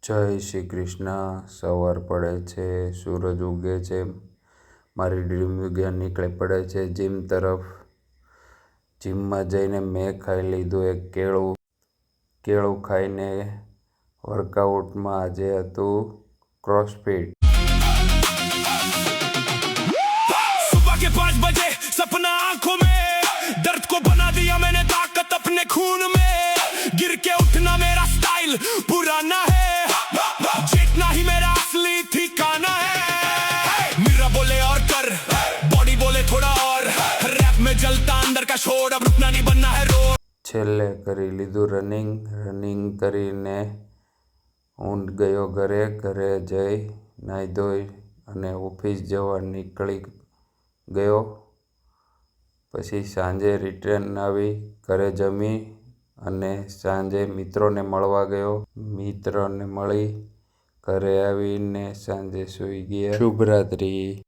જય શ્રી કૃષ્ણ। સવાર પડે છે, સૂરજ ઉગે છે, મારી ડ્રીમ વિજ્ઞાન નીકળી પડે છે જીમ તરફ। જીમમાં જઈને મેં ખાઈ લીધું એક કેળું ખાઈને વર્કઆઉટમાં આજે હતું ક્રોસફિટ। सुबह के 5 बजे सपना आंखों में, दर्द को बना दिया मैंने ताकत अपने खून में, गिर के उठना मेरा स्टाइल पुराना है, जीतना ही मेरा असली ठिकाना है। मेरा बोले और कर, बॉडी बोले थोड़ा और, रैप में जलता अंदर का शोर, अब रुकना नहीं बनना है रो। છેલ્લે કરી લીધું રનિંગ કરીને હું ગયો ઘરે જઈ નાહી ધોઈ અને ઓફિસ જવા નીકળી ગયો। પછી સાંજે રિટર્ન આવી ઘરે જમી અને સાંજે મિત્રોને મળવા ગયો। મિત્રોને મળી ઘરે આવીને સાંજે સૂઈ ગયા। શુભરાત્રિ।